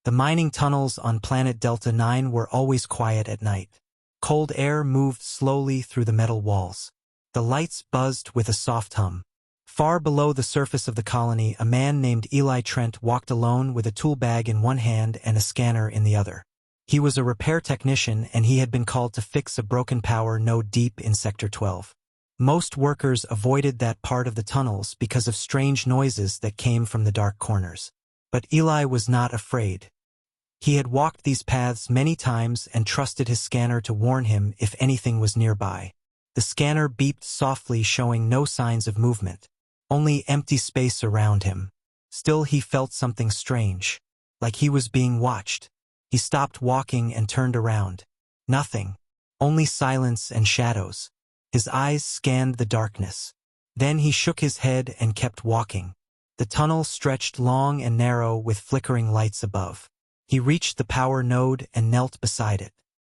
The mining tunnels on planet Delta 9 were always quiet at night. Cold air moved slowly through the metal walls. The lights buzzed with a soft hum. Far below the surface of the colony, a man named Eli Trent walked alone with a tool bag in one hand and a scanner in the other. He was a repair technician, and he had been called to fix a broken power node deep in Sector 12. Most workers avoided that part of the tunnels because of strange noises that came from the dark corners. But Eli was not afraid. He had walked these paths many times and trusted his scanner to warn him if anything was nearby. The scanner beeped softly, showing no signs of movement, only empty space around him. Still, he felt something strange, like he was being watched. He stopped walking and turned around. Nothing, only silence and shadows. His eyes scanned the darkness. Then he shook his head and kept walking. The tunnel stretched long and narrow with flickering lights above. He reached the power node and knelt beside it.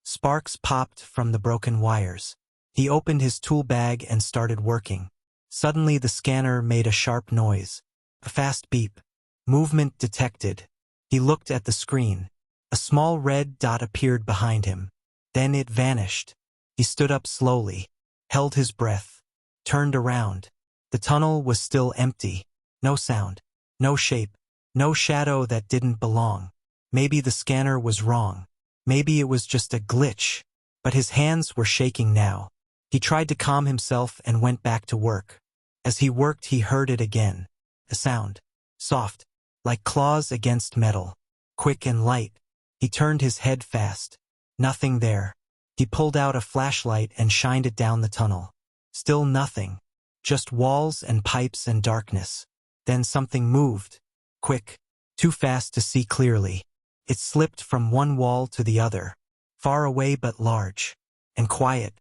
Sparks popped from the broken wires. He opened his tool bag and started working. Suddenly the scanner made a sharp noise. A fast beep. Movement detected. He looked at the screen. A small red dot appeared behind him. Then it vanished. He stood up slowly, held his breath, turned around. The tunnel was still empty. No sound, no shape, no shadow that didn't belong. Maybe the scanner was wrong. Maybe it was just a glitch. But his hands were shaking now. He tried to calm himself and went back to work. As he worked, he heard it again. A sound. Soft, like claws against metal. Quick and light. He turned his head fast. Nothing there. He pulled out a flashlight and shined it down the tunnel. Still nothing. Just walls and pipes and darkness. Then something moved. Quick. Too fast to see clearly. It slipped from one wall to the other. Far away but large. And quiet.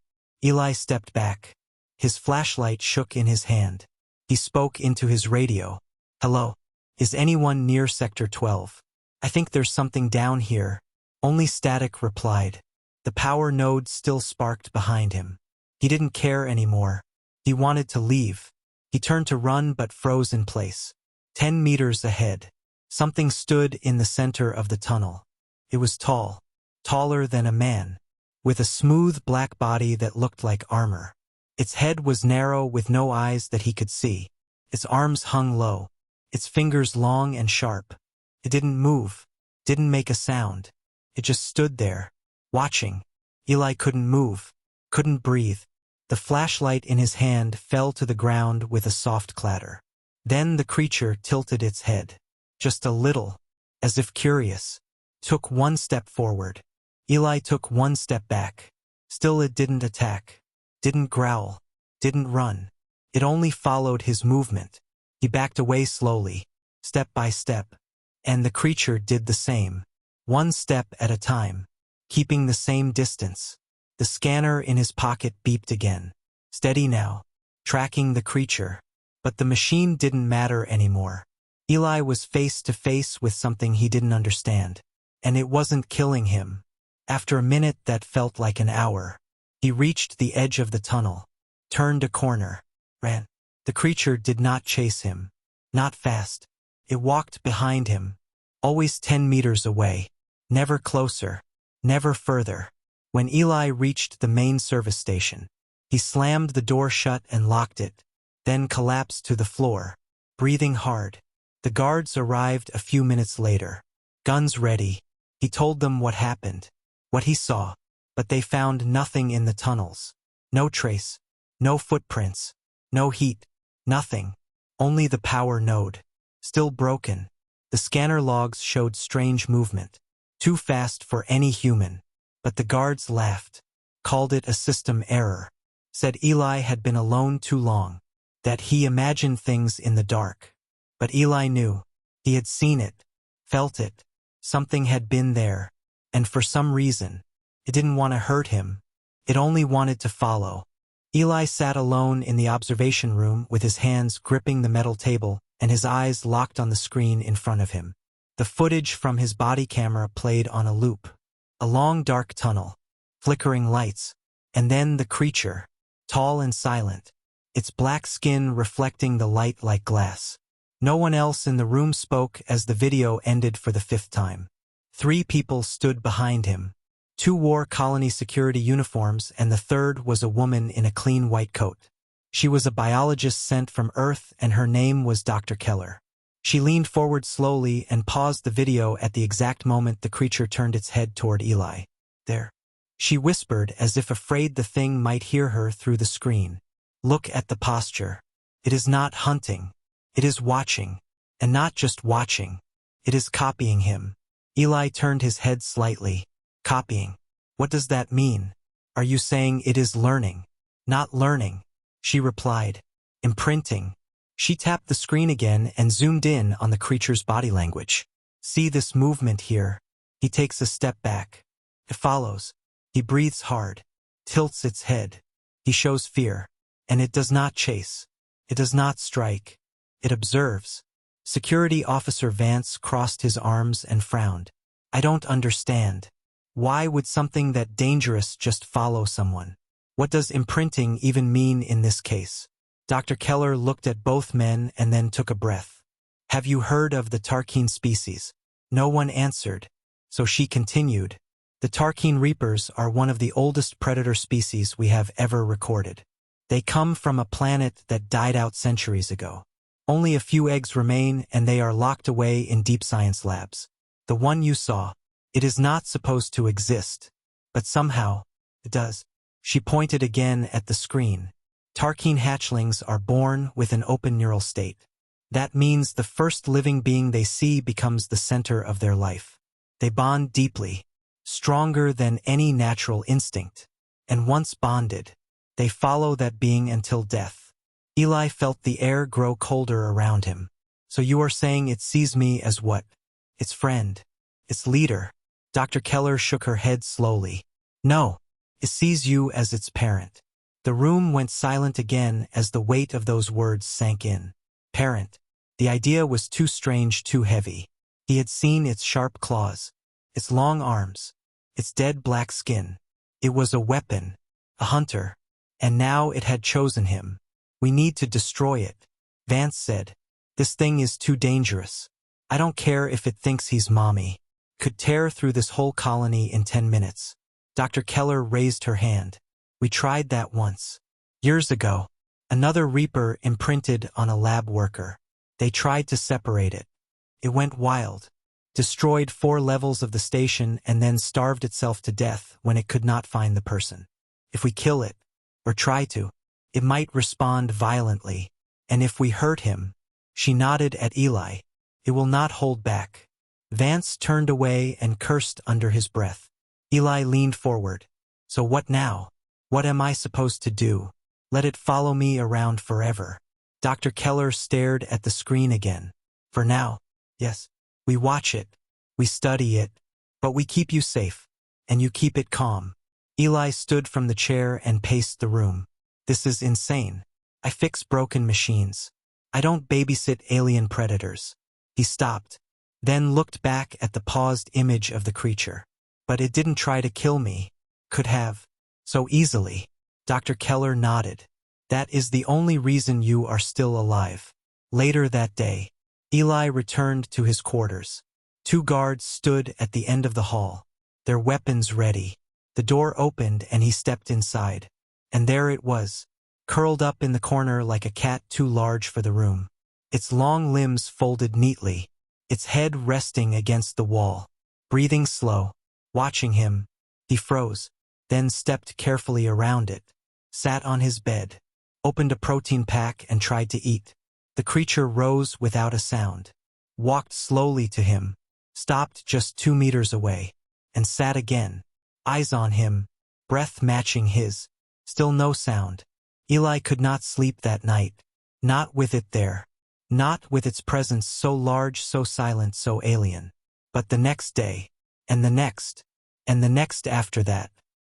Eli stepped back. His flashlight shook in his hand. He spoke into his radio. "Hello? Is anyone near Sector 12? I think there's something down here." Only static replied. The power node still sparked behind him. He didn't care anymore. He wanted to leave. He turned to run but froze in place. 10 meters ahead. Something stood in the center of the tunnel. It was tall. Taller than a man. With a smooth black body that looked like armor. Its head was narrow with no eyes that he could see. Its arms hung low. Its fingers long and sharp. It didn't move. Didn't make a sound. It just stood there, watching. Eli couldn't move. Couldn't breathe. The flashlight in his hand fell to the ground with a soft clatter. Then the creature tilted its head. Just a little, as if curious. Took one step forward. Eli took one step back. Still it didn't attack. Didn't growl. Didn't run. It only followed his movement. He backed away slowly, step by step. And the creature did the same. One step at a time. Keeping the same distance. The scanner in his pocket beeped again. Steady now. Tracking the creature. But the machine didn't matter anymore. Eli was face to face with something he didn't understand. And it wasn't killing him. After a minute that felt like an hour, he reached the edge of the tunnel. Turned a corner. Ran. The creature did not chase him. Not fast. It walked behind him. Always 10 meters away. Never closer. Never further. When Eli reached the main service station, he slammed the door shut and locked it. Then collapsed to the floor, breathing hard. The guards arrived a few minutes later. Guns ready. He told them what happened. What he saw. But they found nothing in the tunnels. No trace. No footprints. No heat. Nothing. Only the power node. Still broken. The scanner logs showed strange movement. Too fast for any human. But the guards laughed. Called it a system error. Said Eli had been alone too long. That he imagined things in the dark. But Eli knew. He had seen it. Felt it. Something had been there. And for some reason, it didn't want to hurt him. It only wanted to follow. Eli sat alone in the observation room with his hands gripping the metal table and his eyes locked on the screen in front of him. The footage from his body camera played on a loop. A long dark tunnel. Flickering lights. And then the creature. Tall and silent. Its black skin reflecting the light like glass. No one else in the room spoke as the video ended for the 5th time. 3 people stood behind him. 2 wore colony security uniforms and the third was a woman in a clean white coat. She was a biologist sent from Earth and her name was Dr. Keller. She leaned forward slowly and paused the video at the exact moment the creature turned its head toward Eli. "There," she whispered as if afraid the thing might hear her through the screen. "Look at the posture. It is not hunting. It is watching. And not just watching. It is copying him." Eli turned his head slightly. "Copying? What does that mean? Are you saying it is learning?" "Not learning," she replied. "Imprinting." She tapped the screen again and zoomed in on the creature's body language. "See this movement here?" He takes a step back. It follows. He breathes hard, tilts its head. He shows fear. And it does not chase. It does not strike. It observes. Security Officer Vance crossed his arms and frowned. "I don't understand. Why would something that dangerous just follow someone? What does imprinting even mean in this case?" Dr. Keller looked at both men and then took a breath. "Have you heard of the Tarkine species?" No one answered. So she continued. "The Tarkine Reapers are one of the oldest predator species we have ever recorded. They come from a planet that died out centuries ago. Only a few eggs remain and they are locked away in deep science labs. The one you saw, it is not supposed to exist. But somehow, it does." She pointed again at the screen. "Tarkine hatchlings are born with an open neural state. That means the first living being they see becomes the center of their life. They bond deeply, stronger than any natural instinct. And once bonded, they follow that being until death." Eli felt the air grow colder around him. "So you are saying it sees me as what? Its friend? Its leader?" Dr. Keller shook her head slowly. "No, it sees you as its parent." The room went silent again as the weight of those words sank in. Parent. The idea was too strange, too heavy. He had seen its sharp claws, its long arms, its dead black skin. It was a weapon, a hunter, and now it had chosen him. "We need to destroy it," Vance said. "This thing is too dangerous. I don't care if it thinks he's mommy. Could tear through this whole colony in 10 minutes. Dr. Keller raised her hand. "We tried that once. Years ago. Another Reaper imprinted on a lab worker. They tried to separate it. It went wild. Destroyed 4 levels of the station and then starved itself to death when it could not find the person. If we kill it, or try to, it might respond violently. And if we hurt him," she nodded at Eli, "it will not hold back." Vance turned away and cursed under his breath. Eli leaned forward. "So what now? What am I supposed to do? Let it follow me around forever?" Dr. Keller stared at the screen again. "For now, yes. We watch it. We study it. But we keep you safe. And you keep it calm." Eli stood from the chair and paced the room. "This is insane. I fix broken machines. I don't babysit alien predators." He stopped, then looked back at the paused image of the creature. "But it didn't try to kill me. Could have. So easily." Dr. Keller nodded. "That is the only reason you are still alive." Later that day, Eli returned to his quarters. 2 guards stood at the end of the hall, their weapons ready. The door opened and he stepped inside. And there it was, curled up in the corner like a cat too large for the room. Its long limbs folded neatly, its head resting against the wall. Breathing slow, watching him, he froze, then stepped carefully around it, sat on his bed, opened a protein pack and tried to eat. The creature rose without a sound, walked slowly to him, stopped just 2 meters away, and sat again, eyes on him, breath matching his. Still no sound. Eli could not sleep that night. Not with it there. Not with its presence so large, so silent, so alien. But the next day, and the next, and the next after that,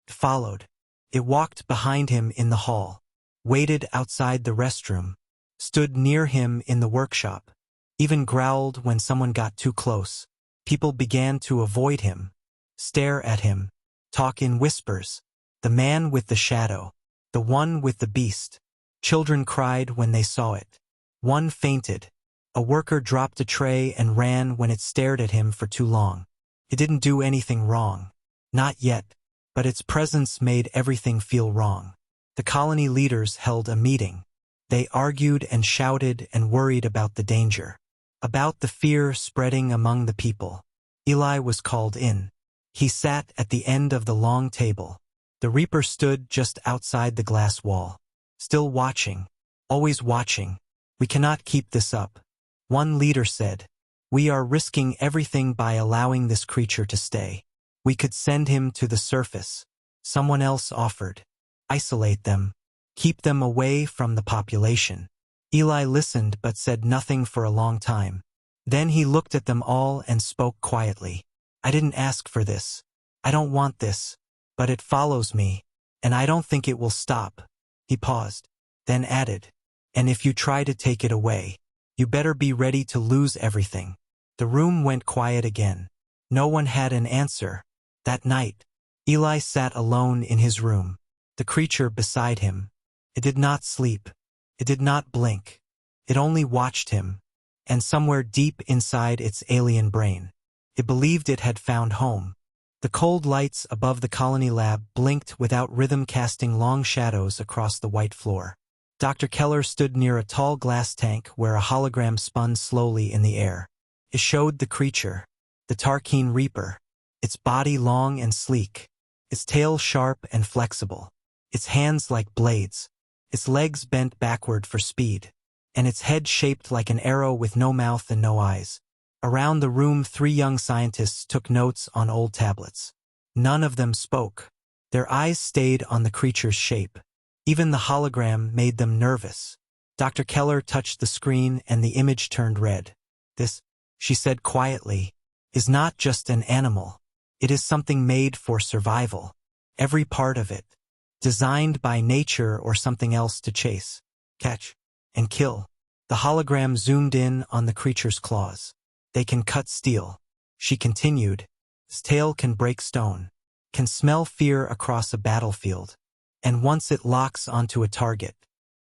it followed. It walked behind him in the hall, waited outside the restroom, stood near him in the workshop, even growled when someone got too close. People began to avoid him, stare at him, talk in whispers. The man with the shadow, the one with the beast. Children cried when they saw it. One fainted. A worker dropped a tray and ran when it stared at him for too long. It didn't do anything wrong. Not yet, but its presence made everything feel wrong. The colony leaders held a meeting. They argued and shouted and worried about the danger, about the fear spreading among the people. Eli was called in. He sat at the end of the long table. The Reaper stood just outside the glass wall, still watching, always watching. "We cannot keep this up," one leader said. "We are risking everything by allowing this creature to stay. We could send him to the surface." Someone else offered. "Isolate them. Keep them away from the population." Eli listened but said nothing for a long time. Then he looked at them all and spoke quietly. "I didn't ask for this. I don't want this. But it follows me, and I don't think it will stop." He paused, then added, "And if you try to take it away, you better be ready to lose everything." The room went quiet again. No one had an answer. That night, Eli sat alone in his room, the creature beside him. It did not sleep. It did not blink. It only watched him, and somewhere deep inside its alien brain, it believed it had found home. The cold lights above the colony lab blinked without rhythm, casting long shadows across the white floor. Dr. Keller stood near a tall glass tank where a hologram spun slowly in the air. It showed the creature, the Tarkine Reaper, its body long and sleek, its tail sharp and flexible, its hands like blades, its legs bent backward for speed, and its head shaped like an arrow with no mouth and no eyes. Around the room, 3 young scientists took notes on old tablets. None of them spoke. Their eyes stayed on the creature's shape. Even the hologram made them nervous. Dr. Keller touched the screen and the image turned red. "This," she said quietly, "is not just an animal. It is something made for survival. Every part of it. Designed by nature or something else to chase, catch, and kill." The hologram zoomed in on the creature's claws. "They can cut steel," she continued. "Its tail can break stone, can smell fear across a battlefield. And once it locks onto a target,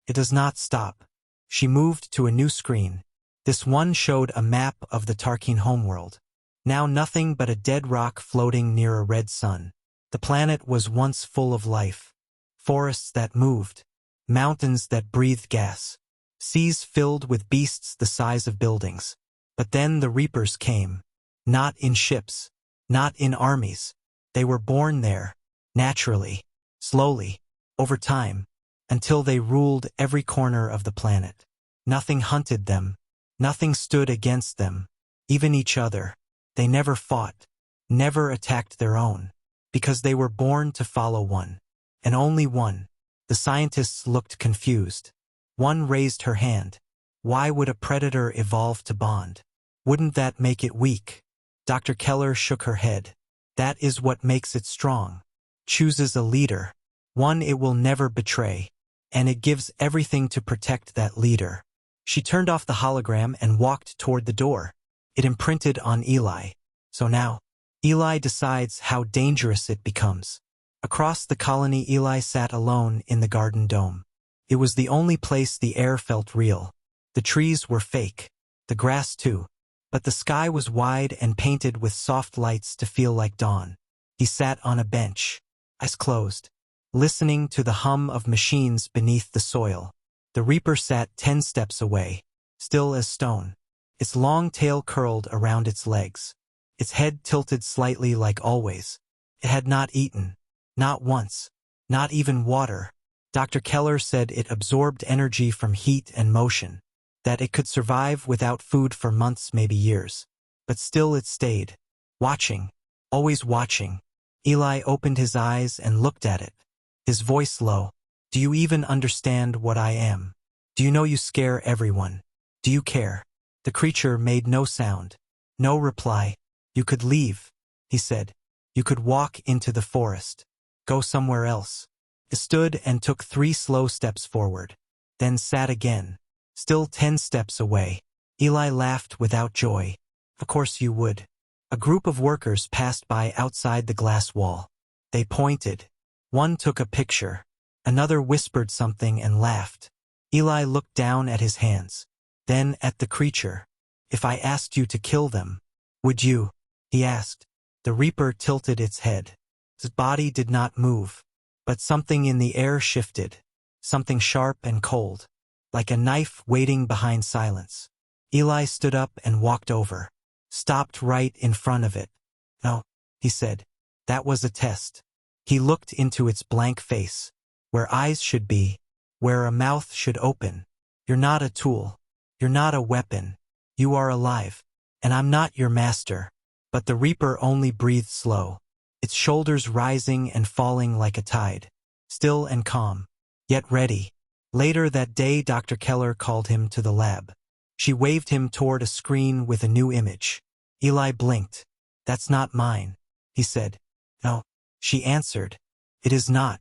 it does not stop." She moved to a new screen. This one showed a map of the Tarkine homeworld. Now nothing but a dead rock floating near a red sun. The planet was once full of life. Forests that moved, mountains that breathed gas, seas filled with beasts the size of buildings. But then the Reapers came. Not in ships, not in armies. They were born there, naturally, slowly, over time, until they ruled every corner of the planet. Nothing hunted them. Nothing stood against them. Even each other. They never fought, never attacked their own, because they were born to follow one. And only one. The scientists looked confused. One raised her hand. "Why would a predator evolve to bond? Wouldn't that make it weak?" Dr. Keller shook her head. "That is what makes it strong. Chooses a leader. One it will never betray. And it gives everything to protect that leader." She turned off the hologram and walked toward the door. It imprinted on Eli. So now, Eli decides how dangerous it becomes. Across the colony, Eli sat alone in the garden dome. It was the only place the air felt real. The trees were fake. The grass too. But the sky was wide and painted with soft lights to feel like dawn. He sat on a bench, eyes closed, listening to the hum of machines beneath the soil. The Reaper sat 10 steps away, still as stone. Its long tail curled around its legs. Its head tilted slightly like always. It had not eaten. Not once. Not even water. Dr. Keller said it absorbed energy from heat and motion. That it could survive without food for months, maybe years. But still it stayed. Watching. Always watching. Eli opened his eyes and looked at it. His voice low. "Do you even understand what I am? Do you know you scare everyone? Do you care?" The creature made no sound. No reply. "You could leave," he said. "You could walk into the forest. Go somewhere else." It stood and took 3 slow steps forward. Then sat again. Still 10 steps away. Eli laughed without joy. "Of course you would." A group of workers passed by outside the glass wall. They pointed. One took a picture. Another whispered something and laughed. Eli looked down at his hands. Then at the creature. "If I asked you to kill them, would you?" he asked. The Reaper tilted its head. Its body did not move, but something in the air shifted, something sharp and cold, like a knife waiting behind silence. Eli stood up and walked over, stopped right in front of it. "No," he said. "That was a test." He looked into its blank face, where eyes should be, where a mouth should open. "You're not a tool. You're not a weapon. You are alive, and I'm not your master." But the Reaper only breathed slow, its shoulders rising and falling like a tide, still and calm, yet ready. Later that day, Dr. Keller called him to the lab. She waved him toward a screen with a new image. Eli blinked. "That's not mine," he said. "No," she answered. "It is not.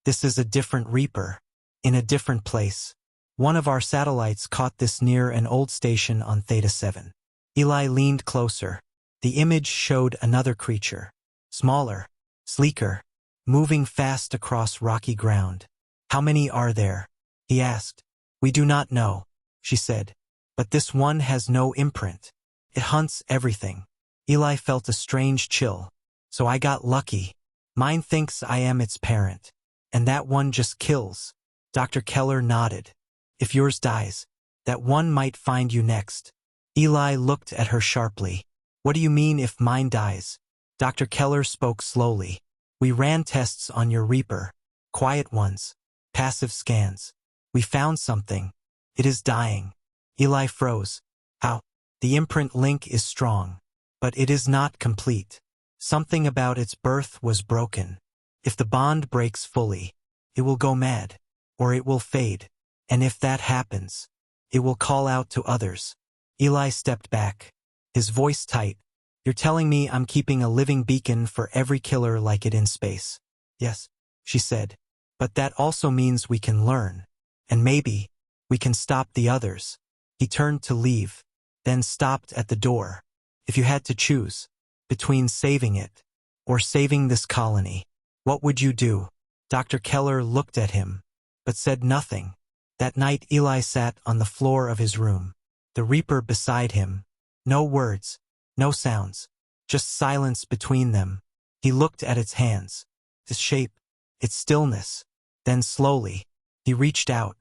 This is a different Reaper, in a different place. One of our satellites caught this near an old station on Theta 7. Eli leaned closer. The image showed another creature, smaller, sleeker, moving fast across rocky ground. "How many are there?" he asked. "We do not know," she said. "But this one has no imprint. It hunts everything." Eli felt a strange chill. "So I got lucky. Mine thinks I am its parent. And that one just kills." Dr. Keller nodded. "If yours dies, that one might find you next." Eli looked at her sharply. "What do you mean if mine dies?" Dr. Keller spoke slowly. "We ran tests on your Reaper. Quiet ones. Passive scans. We found something. It is dying." Eli froze. "How?" "The imprint link is strong, but it is not complete. Something about its birth was broken. If the bond breaks fully, it will go mad, or it will fade. And if that happens, it will call out to others." Eli stepped back, his voice tight. "You're telling me I'm keeping a living beacon for every killer like it in space?" "Yes," she said. "But that also means we can learn. And maybe we can stop the others." He turned to leave, then stopped at the door. "If you had to choose between saving it or saving this colony, what would you do?" Dr. Keller looked at him, but said nothing. That night Eli sat on the floor of his room, the Reaper beside him. No words, no sounds, just silence between them. He looked at its hands, its shape, its stillness. Then slowly, he reached out,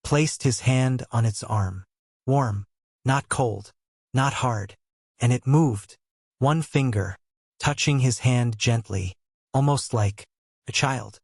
placed his hand on its arm. Warm, not cold, not hard. And it moved, one finger, touching his hand gently, almost like a child.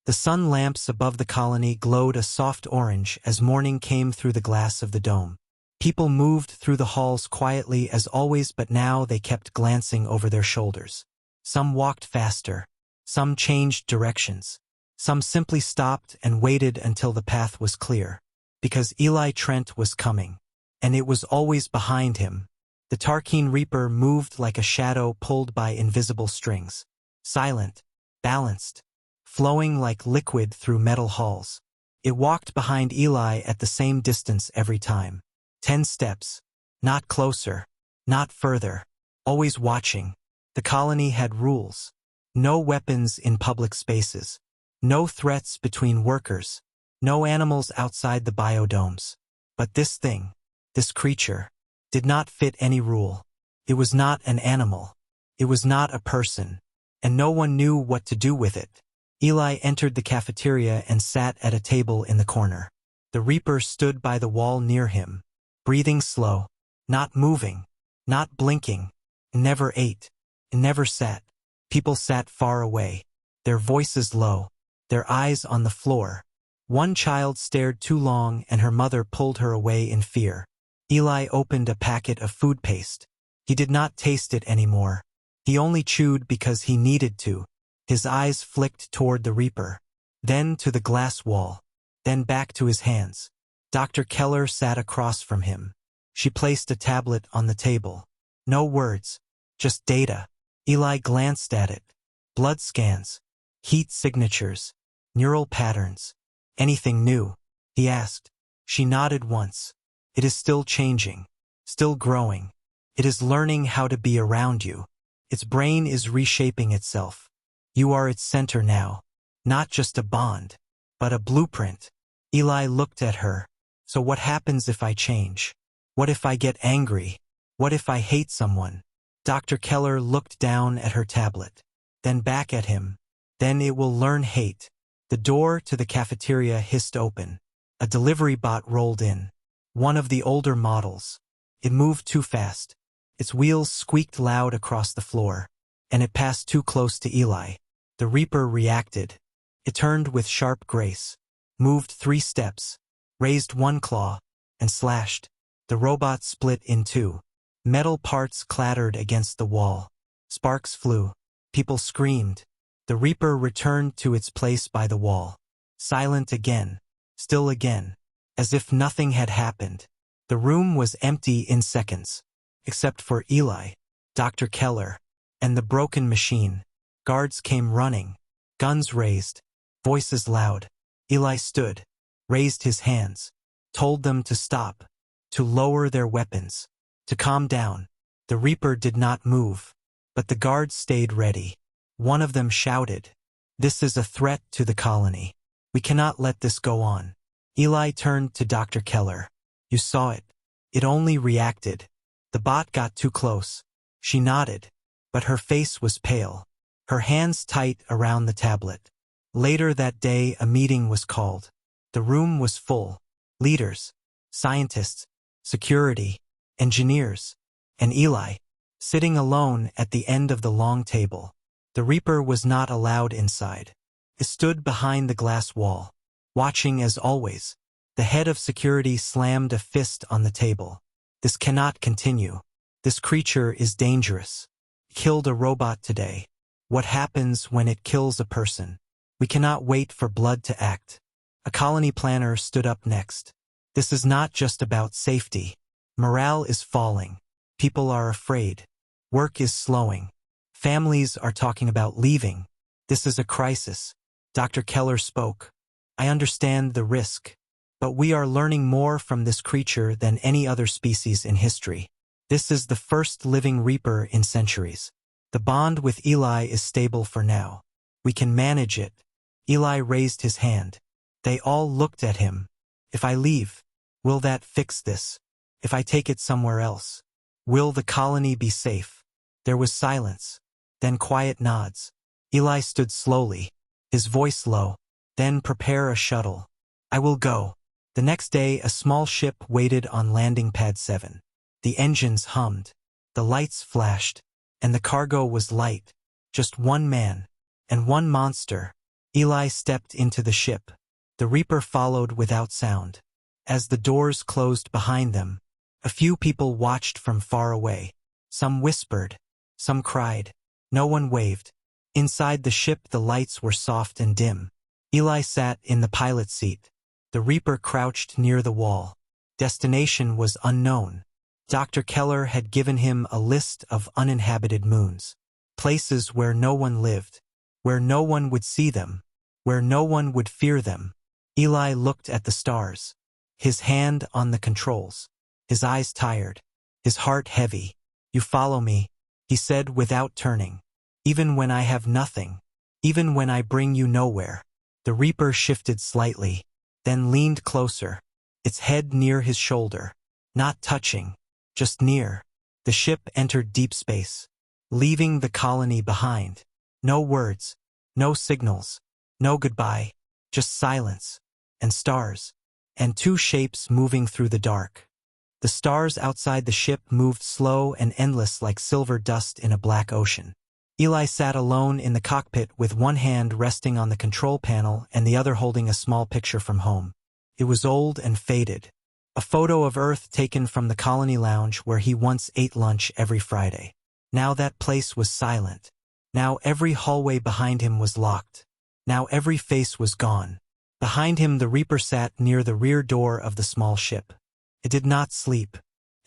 The sun lamps above the colony glowed a soft orange as morning came through the glass of the dome. People moved through the halls quietly as always, but now they kept glancing over their shoulders. Some walked faster, some changed directions. Some simply stopped and waited until the path was clear. Because Eli Trent was coming, and it was always behind him. The Tarkine Reaper moved like a shadow pulled by invisible strings. Silent, balanced, flowing like liquid through metal halls. It walked behind Eli at the same distance every time. 10 steps. Not closer, not further. Always watching. The colony had rules. No weapons in public spaces. No threats between workers. No animals outside the biodomes. But this thing, this creature, did not fit any rule. It was not an animal. It was not a person. And no one knew what to do with it. Eli entered the cafeteria and sat at a table in the corner. The Reaper stood by the wall near him, breathing slow, not moving, not blinking. It never ate. It never sat. People sat far away, their voices low, their eyes on the floor. One child stared too long and her mother pulled her away in fear. Eli opened a packet of food paste. He did not taste it anymore. He only chewed because he needed to. His eyes flicked toward the Reaper, then to the glass wall, then back to his hands. Dr. Keller sat across from him. She placed a tablet on the table. No words, just data. Eli glanced at it. Blood scans, heat signatures, neural patterns. "Anything new?" he asked. She nodded once. "It is still changing, still growing. It is learning how to be around you. Its brain is reshaping itself. You are its center now. Not just a bond, but a blueprint." Eli looked at her. "So what happens if I change? What if I get angry? What if I hate someone?" Dr. Keller looked down at her tablet, then back at him. Then it will learn hate. The door to the cafeteria hissed open. A delivery bot rolled in. One of the older models. It moved too fast. Its wheels squeaked loud across the floor, and it passed too close to Eli. The Reaper reacted. It turned with sharp grace, moved 3 steps, raised one claw, and slashed. The robot split in 2. Metal parts clattered against the wall. Sparks flew. People screamed. The Reaper returned to its place by the wall. Silent again. Still again. As if nothing had happened. The room was empty in seconds. Except for Eli, Dr. Keller, and the broken machine. Guards came running. Guns raised. Voices loud. Eli stood. Raised his hands. Told them to stop. To lower their weapons. To calm down. The Reaper did not move. But the guards stayed ready. One of them shouted, "This is a threat to the colony. We cannot let this go on." Eli turned to Dr. Keller. "You saw it. It only reacted. The bot got too close." She nodded, but her face was pale. Her hands tight around the tablet. Later that day, a meeting was called. The room was full. Leaders, scientists, security, engineers, and Eli, sitting alone at the end of the long table. The Reaper was not allowed inside. He stood behind the glass wall, watching as always. The head of security slammed a fist on the table. "This cannot continue. This creature is dangerous. It killed a robot today. What happens when it kills a person? We cannot wait for blood to act." A colony planner stood up next. "This is not just about safety. Morale is falling. People are afraid. Work is slowing. Families are talking about leaving. This is a crisis." Dr. Keller spoke. "I understand the risk, but we are learning more from this creature than any other species in history. This is the first living Reaper in centuries. The bond with Eli is stable for now. We can manage it." Eli raised his hand. They all looked at him. "If I leave, will that fix this? If I take it somewhere else, will the colony be safe?" There was silence, then quiet nods. Eli stood slowly, his voice low. "Then prepare a shuttle. I will go." The next day, a small ship waited on landing pad 7. The engines hummed, the lights flashed, and the cargo was light. Just one man, and one monster. Eli stepped into the ship. The Reaper followed without sound. As the doors closed behind them, a few people watched from far away. Some whispered, some cried. No one waved. Inside the ship, the lights were soft and dim. Eli sat in the pilot seat. The Reaper crouched near the wall. Destination was unknown. Dr. Keller had given him a list of uninhabited moons. Places where no one lived. Where no one would see them. Where no one would fear them. Eli looked at the stars. His hand on the controls. His eyes tired. His heart heavy. "You follow me," he said without turning. "Even when I have nothing. Even when I bring you nowhere." The Reaper shifted slightly, then leaned closer, its head near his shoulder. Not touching, just near. The ship entered deep space, leaving the colony behind. No words, no signals, no goodbye, just silence, and stars, and 2 shapes moving through the dark. The stars outside the ship moved slow and endless like silver dust in a black ocean. Eli sat alone in the cockpit with one hand resting on the control panel and the other holding a small picture from home. It was old and faded. A photo of Earth taken from the colony lounge where he once ate lunch every Friday. Now that place was silent. Now every hallway behind him was locked. Now every face was gone. Behind him, the Reaper sat near the rear door of the small ship. It did not sleep.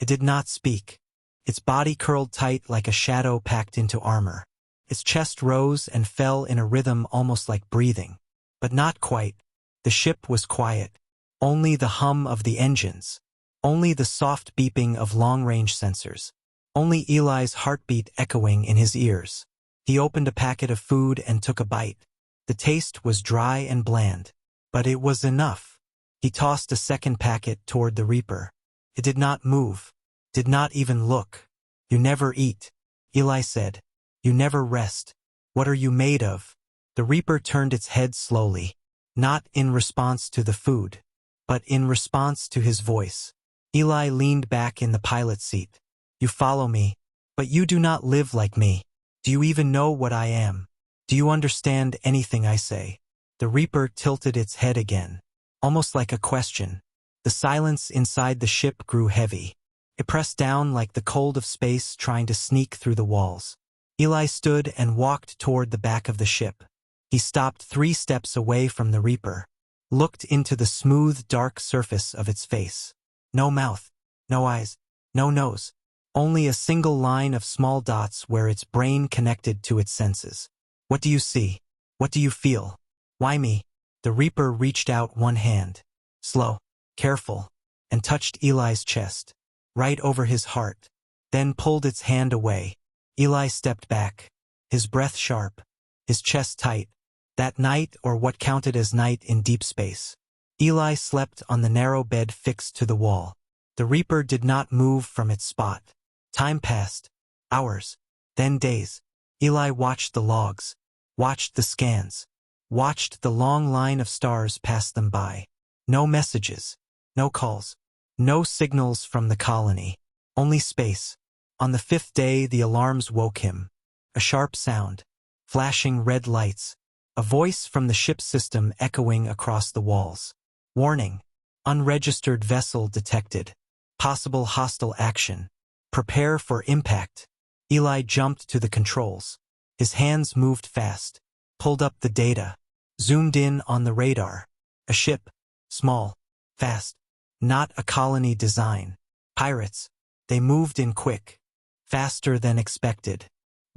It did not speak. Its body curled tight like a shadow packed into armor. Its chest rose and fell in a rhythm almost like breathing. But not quite. The ship was quiet. Only the hum of the engines. Only the soft beeping of long-range sensors. Only Eli's heartbeat echoing in his ears. He opened a packet of food and took a bite. The taste was dry and bland. But it was enough. He tossed a second packet toward the Reaper. It did not move. Did not even look. "You never eat," Eli said. You never rest. What are you made of? The Reaper turned its head slowly, not in response to the food, but in response to his voice. Eli leaned back in the pilot's seat. You follow me, but you do not live like me. Do you even know what I am? Do you understand anything I say? The Reaper tilted its head again, almost like a question. The silence inside the ship grew heavy. It pressed down like the cold of space trying to sneak through the walls. Eli stood and walked toward the back of the ship. He stopped 3 steps away from the Reaper, looked into the smooth, dark surface of its face. No mouth, no eyes, no nose, only a single line of small dots where its brain connected to its senses. What do you see? What do you feel? Why me? The Reaper reached out one hand, slow, careful, and touched Eli's chest, right over his heart, then pulled its hand away. Eli stepped back, his breath sharp, his chest tight. That night, or what counted as night in deep space, Eli slept on the narrow bed fixed to the wall. The Reaper did not move from its spot. Time passed, hours, then days. Eli watched the logs, watched the scans, watched the long line of stars pass them by. No messages, no calls, no signals from the colony, only space. On the 5th day, the alarms woke him. A sharp sound, flashing red lights, a voice from the ship's system echoing across the walls. Warning, unregistered vessel detected. Possible hostile action. Prepare for impact. Eli jumped to the controls. His hands moved fast, pulled up the data, zoomed in on the radar. A ship, small, fast, not a colony design. Pirates, they moved in quick, faster than expected.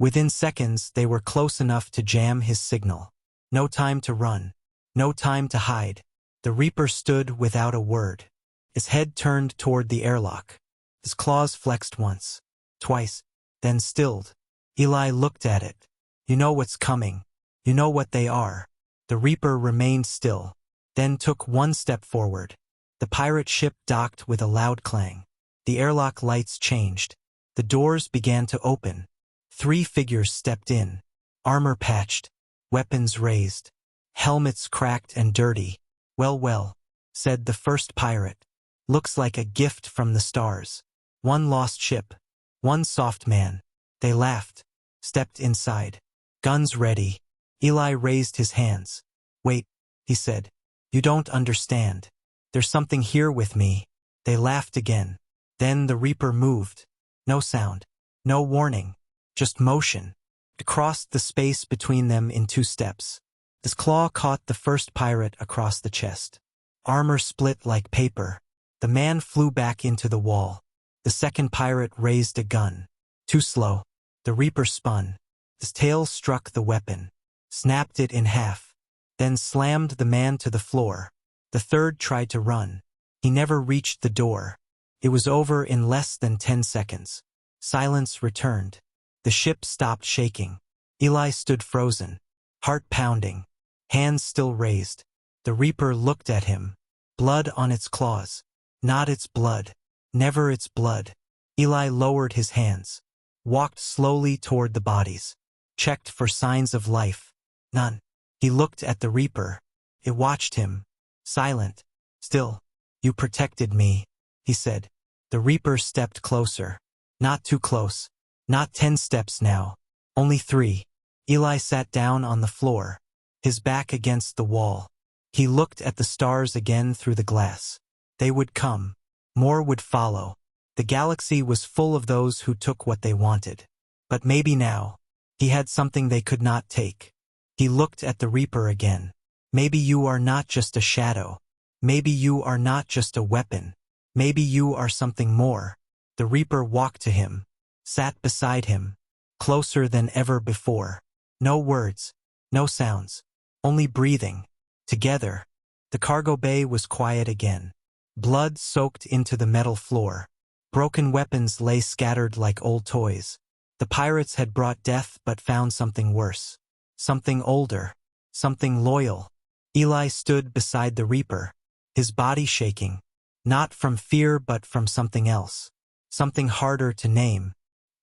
Within seconds, they were close enough to jam his signal. No time to run, no time to hide. The Reaper stood without a word. His head turned toward the airlock. His claws flexed once, twice, then stilled. Eli looked at it. You know what's coming. You know what they are. The Reaper remained still, then took 1 step forward. The pirate ship docked with a loud clang. The airlock lights changed. The doors began to open. 3 figures stepped in, armor patched, weapons raised, helmets cracked and dirty. Well, said the first pirate. Looks like a gift from the stars. 1 lost ship, 1 soft man. They laughed, stepped inside. Guns ready. Eli raised his hands. Wait, he said. You don't understand. There's something here with me. They laughed again. Then the Reaper moved. No sound, no warning, just motion. It crossed the space between them in 2 steps. His claw caught the first pirate across the chest. Armor split like paper. The man flew back into the wall. The second pirate raised a gun. Too slow. The Reaper spun. His tail struck the weapon, snapped it in half, then slammed the man to the floor. The third tried to run. He never reached the door. It was over in less than 10 seconds. Silence returned. The ship stopped shaking. Eli stood frozen, heart pounding, hands still raised. The Reaper looked at him. Blood on its claws. Not its blood. Never its blood. Eli lowered his hands, walked slowly toward the bodies, checked for signs of life. None. He looked at the Reaper. It watched him, silent, still. You protected me, he said. The Reaper stepped closer. Not too close. Not 10 steps now. Only 3. Eli sat down on the floor, his back against the wall. He looked at the stars again through the glass. They would come. More would follow. The galaxy was full of those who took what they wanted. But maybe now, he had something they could not take. He looked at the Reaper again. Maybe you are not just a shadow. Maybe you are not just a weapon. Maybe you are something more. The Reaper walked to him, sat beside him, closer than ever before. No words, no sounds, only breathing. Together. The cargo bay was quiet again. Blood soaked into the metal floor. Broken weapons lay scattered like old toys. The pirates had brought death but found something worse. Something older. Something loyal. Eli stood beside the Reaper, his body shaking. Not from fear but from something else. Something harder to name.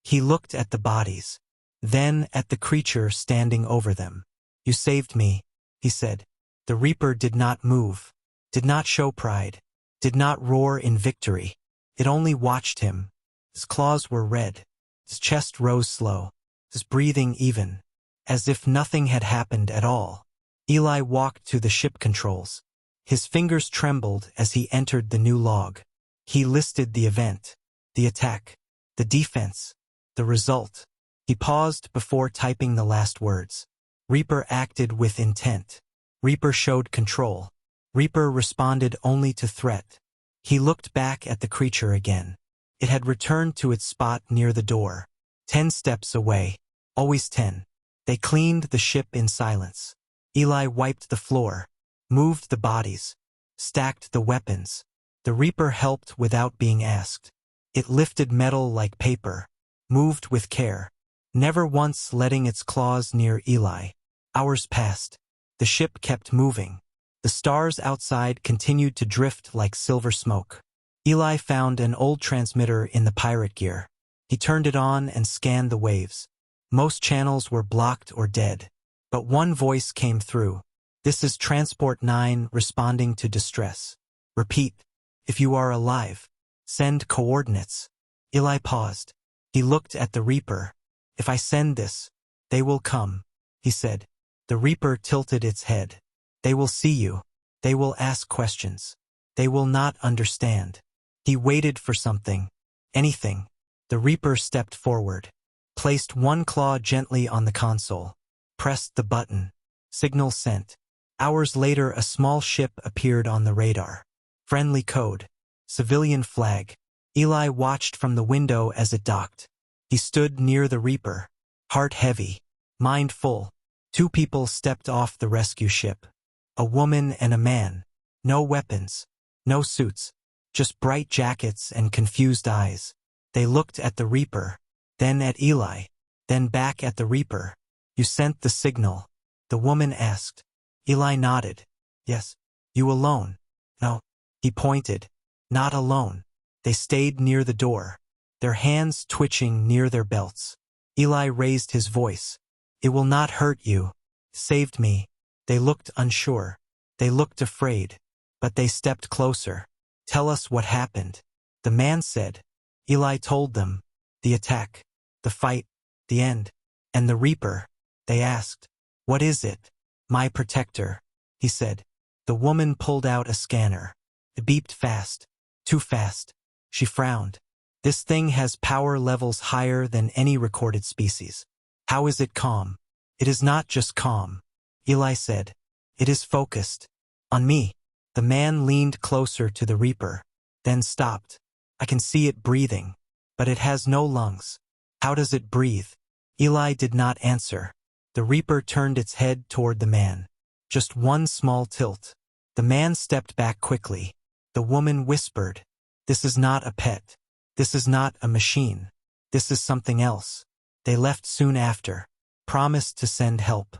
He looked at the bodies, then at the creature standing over them. "You saved me," he said. The Reaper did not move, did not show pride, did not roar in victory. It only watched him. His claws were red. His chest rose slow, his breathing even, as if nothing had happened at all. Eli walked to the ship controls. His fingers trembled as he entered the new log. He listed the event, the attack, the defense, the result. He paused before typing the last words. Reaper acted with intent. Reaper showed control. Reaper responded only to threat. He looked back at the creature again. It had returned to its spot near the door. 10 steps away. Always 10. They cleaned the ship in silence. Eli wiped the floor, moved the bodies, stacked the weapons. The Reaper helped without being asked. It lifted metal like paper, moved with care, never once letting its claws near Eli. Hours passed. The ship kept moving. The stars outside continued to drift like silver smoke. Eli found an old transmitter in the pirate gear. He turned it on and scanned the waves. Most channels were blocked or dead. But one voice came through. "This is Transport 9 responding to distress. Repeat, if you are alive, send coordinates." Eli paused. He looked at the Reaper. "If I send this, they will come," he said. The Reaper tilted its head. "They will see you. They will ask questions. They will not understand." He waited for something. Anything. The Reaper stepped forward, placed one claw gently on the console, pressed the button. Signal sent. Hours later, a small ship appeared on the radar. Friendly code. Civilian flag. Eli watched from the window as it docked. He stood near the Reaper, heart heavy, mind full. 2 people stepped off the rescue ship. A woman and a man. No weapons. No suits. Just bright jackets and confused eyes. They looked at the Reaper, then at Eli, then back at the Reaper. "You sent the signal?" the woman asked. Eli nodded. "Yes." "You alone?" "No." He pointed. "Not alone." They stayed near the door, their hands twitching near their belts. Eli raised his voice. "It will not hurt you. Saved me." They looked unsure. They looked afraid. But they stepped closer. "Tell us what happened." The man said. Eli told them. The attack. The fight. The end. "And the Reaper?" they asked. "What is it?" "My protector," he said. The woman pulled out a scanner. It beeped fast. Too fast. She frowned. "This thing has power levels higher than any recorded species. How is it calm?" "It is not just calm," Eli said. "It is focused. On me." The man leaned closer to the Reaper, then stopped. "I can see it breathing. But it has no lungs." "How does it breathe?" Eli did not answer. The Reaper turned its head toward the man. Just one small tilt. The man stepped back quickly. The woman whispered, "This is not a pet. This is not a machine. This is something else." They left soon after. Promised to send help.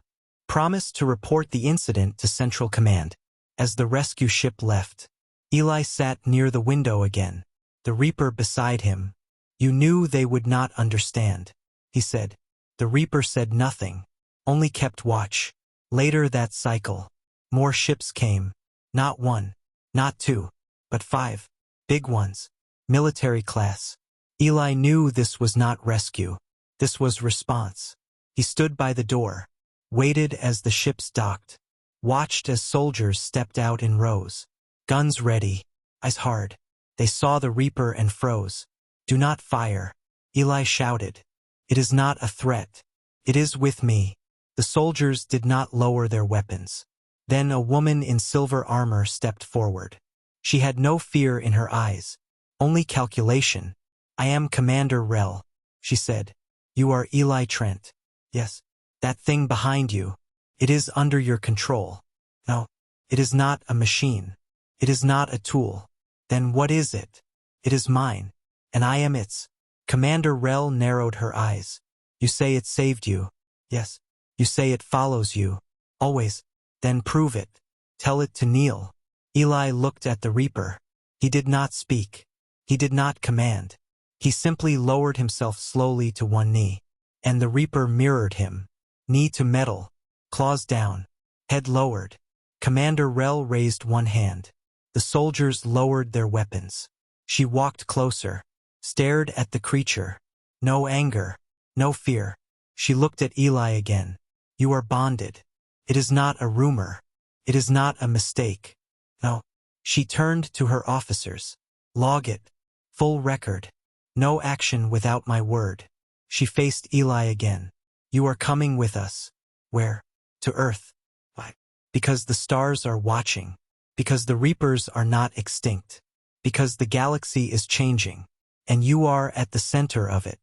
Promised to report the incident to Central Command. As the rescue ship left, Eli sat near the window again, the Reaper beside him. "You knew they would not understand," he said. The Reaper said nothing, only kept watch. Later that cycle, more ships came. Not 1, not 2, but 5. Big ones. Military class. Eli knew this was not rescue. This was response. He stood by the door, waited as the ships docked, watched as soldiers stepped out in rows. Guns ready, eyes hard. They saw the Reaper and froze. "Do not fire," Eli shouted. "It is not a threat. It is with me." The soldiers did not lower their weapons. Then a woman in silver armor stepped forward. She had no fear in her eyes, only calculation. "I am Commander Rel," she said. "You are Eli Trent." "Yes." "That thing behind you. It is under your control." "No. It is not a machine. It is not a tool." "Then what is it?" "It is mine, and I am its." Commander Rel narrowed her eyes. "You say it saved you." "Yes." "You say it follows you. Always." "Then prove it. Tell it to kneel." Eli looked at the Reaper. He did not speak. He did not command. He simply lowered himself slowly to one knee. And the Reaper mirrored him. Knee to metal, claws down, head lowered. Commander Rel raised one hand. The soldiers lowered their weapons. She walked closer, stared at the creature. No anger, no fear. She looked at Eli again. You are bonded. It is not a rumor. It is not a mistake. No. She turned to her officers. Log it. Full record. No action without my word. She faced Eli again. You are coming with us. Where? To Earth. Why? Because the stars are watching. Because the Reapers are not extinct. Because the galaxy is changing. And you are at the center of it.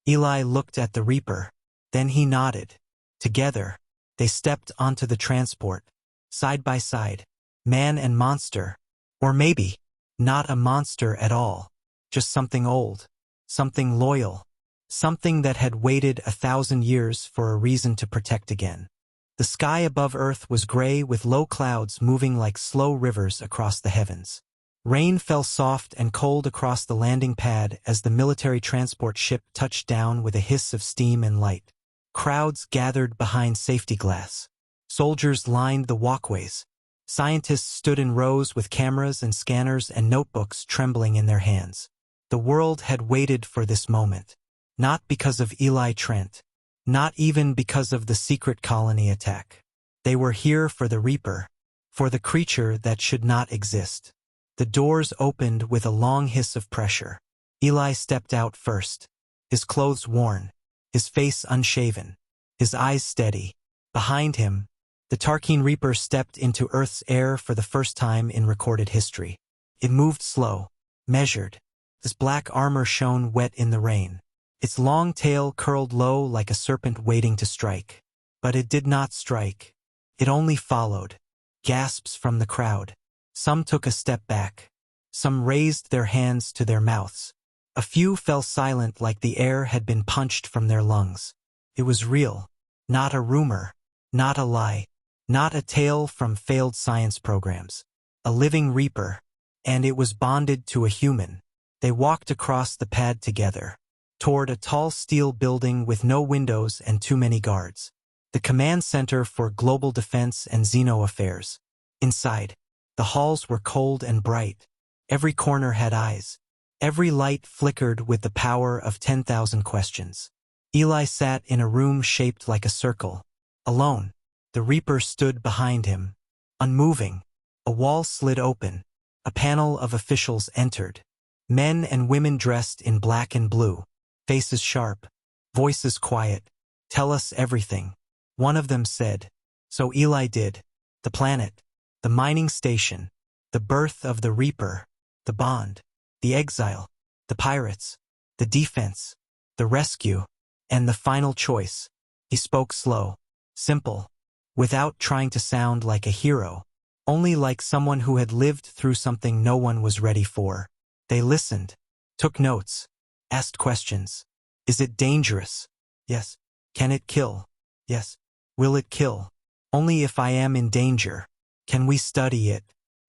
Eli looked at the Reaper. Then he nodded. Together, they stepped onto the transport. Side by side. Man and monster. Or maybe, not a monster at all. Just something old. Something loyal. Something that had waited 1,000 years for a reason to protect again. The sky above Earth was gray with low clouds moving like slow rivers across the heavens. Rain fell soft and cold across the landing pad as the military transport ship touched down with a hiss of steam and light. Crowds gathered behind safety glass. Soldiers lined the walkways. Scientists stood in rows with cameras and scanners and notebooks trembling in their hands. The world had waited for this moment. Not because of Eli Trent. Not even because of the secret colony attack. They were here for the Reaper. For the creature that should not exist. The doors opened with a long hiss of pressure. Eli stepped out first. His clothes worn. His face unshaven. His eyes steady. Behind him, the Tarkine Reaper stepped into Earth's air for the first time in recorded history. It moved slow, measured. Its black armor shone wet in the rain. Its long tail curled low like a serpent waiting to strike. But it did not strike. It only followed. Gasps from the crowd. Some took a step back. Some raised their hands to their mouths. A few fell silent like the air had been punched from their lungs. It was real. Not a rumor. Not a lie. Not a tale from failed science programs. A living Reaper. And it was bonded to a human. They walked across the pad together. Toward a tall steel building with no windows and too many guards. The Command Center for Global Defense and Xeno Affairs. Inside, the halls were cold and bright. Every corner had eyes. Every light flickered with the power of 10,000 questions. Eli sat in a room shaped like a circle. Alone, the Reaper stood behind him. Unmoving, a wall slid open. A panel of officials entered. Men and women dressed in black and blue. Faces sharp, voices quiet. Tell us everything. One of them said. So Eli did. The planet, the mining station, the birth of the Reaper, the bond, the exile, the pirates, the defense, the rescue, and the final choice. He spoke slow, simple, without trying to sound like a hero, only like someone who had lived through something no one was ready for. They listened, took notes, asked questions. Is it dangerous? Yes. Can it kill? Yes. Will it kill? Only if I am in danger. Can we study it?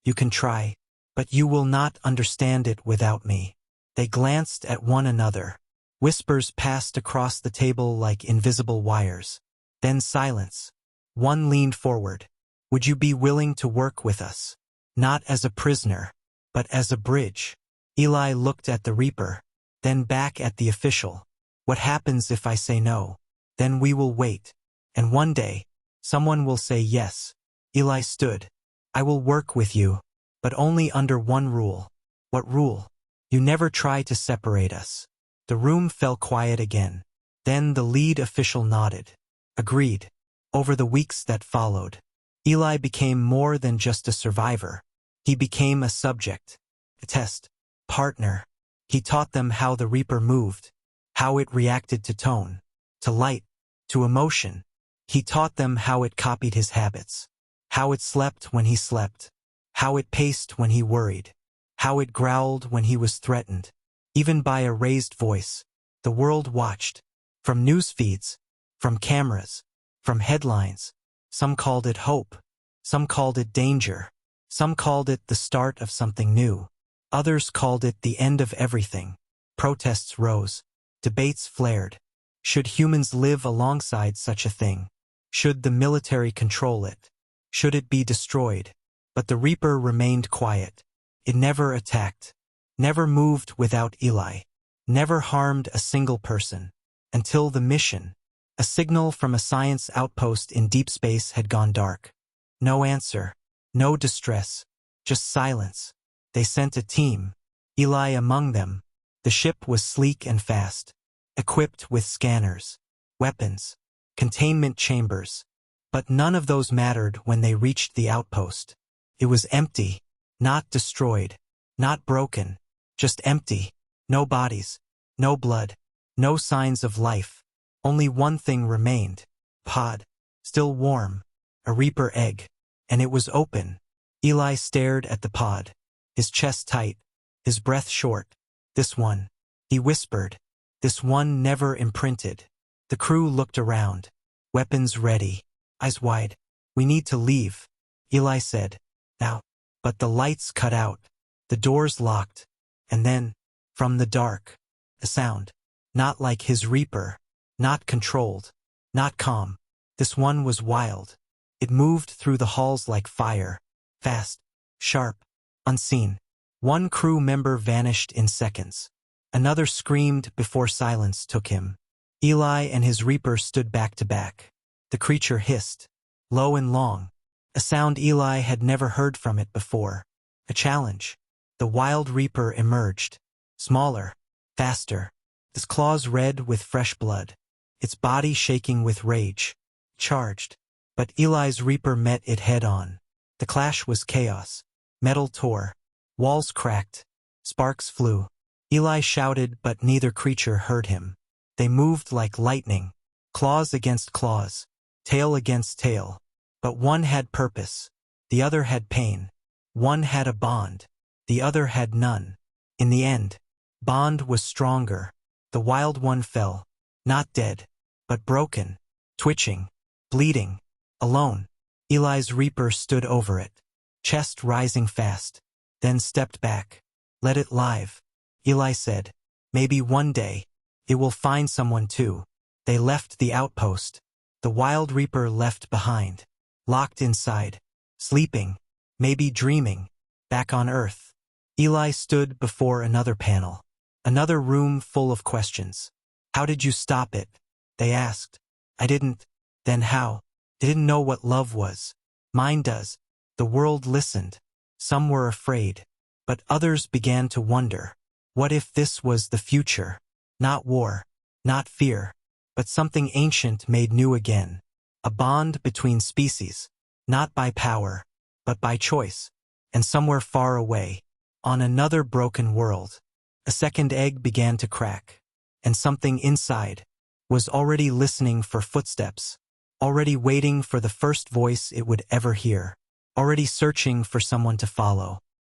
You can try, but you will not understand it without me. They glanced at one another. Whispers passed across the table like invisible wires. Then silence. One leaned forward. Would you be willing to work with us? Not as a prisoner, but as a bridge. Eli looked at the Reaper, then back at the official. What happens if I say no? Then we will wait. And one day, someone will say yes. Eli stood. I will work with you, but only under one rule. What rule? You never try to separate us. The room fell quiet again. Then the lead official nodded. Agreed. Over the weeks that followed, Eli became more than just a survivor. He became a subject, a test, partner. He taught them how the Reaper moved, how it reacted to tone, to light, to emotion. He taught them how it copied his habits, how it slept when he slept, how it paced when he worried, how it growled when he was threatened. Even by a raised voice, the world watched. From news feeds, from cameras, from headlines. Some called it hope. Some called it danger. Some called it the start of something new. Others called it the end of everything. Protests rose. Debates flared. Should humans live alongside such a thing? Should the military control it? Should it be destroyed? But the Reaper remained quiet. It never attacked. Never moved without Eli. Never harmed a single person. Until the mission. A signal from a science outpost in deep space had gone dark. No answer. No distress. Just silence. They sent a team. Eli among them. The ship was sleek and fast. Equipped with scanners, weapons, containment chambers. But none of those mattered when they reached the outpost. It was empty. Not destroyed. Not broken. Just empty. No bodies. No blood. No signs of life. Only one thing remained. Pod. Still warm. A Reaper egg. And it was open. Eli stared at the pod. His chest tight. His breath short. This one. He whispered. This one never imprinted. The crew looked around. Weapons ready. Eyes wide. We need to leave. Eli said. Now. But the lights cut out. The doors locked. And then, from the dark, a sound. Not like his Reaper. Not controlled. Not calm. This one was wild. It moved through the halls like fire. Fast. Sharp. Unseen. One crew member vanished in seconds. Another screamed before silence took him. Eli and his Reaper stood back to back. The creature hissed. Low and long. A sound Eli had never heard from it before. A challenge. The wild Reaper emerged. Smaller. Faster. Its claws red with fresh blood. Its body shaking with rage. Charged. But Eli's Reaper met it head-on. The clash was chaos. Metal tore. Walls cracked. Sparks flew. Eli shouted, but neither creature heard him. They moved like lightning. Claws against claws. Tail against tail. But one had purpose. The other had pain. One had a bond. The other had none. In the end, bond was stronger. The wild one fell. Not dead, but broken. Twitching. Bleeding. Alone. Eli's Reaper stood over it. Chest rising fast. Then stepped back. Let it live. Eli said. Maybe one day, it will find someone too. They left the outpost. The wild Reaper left behind. Locked inside. Sleeping. Maybe dreaming. Back on Earth. Eli stood before another panel. Another room full of questions. How did you stop it? They asked. I didn't. Then how? They didn't know what love was. Mine does. The world listened. Some were afraid. But others began to wonder. What if this was the future? Not war. Not fear. But something ancient made new again. A bond between species. Not by power, but by choice. And somewhere far away, on another broken world, a second egg began to crack. And something inside was already listening for footsteps. Already waiting for the first voice it would ever hear. Already searching for someone to follow.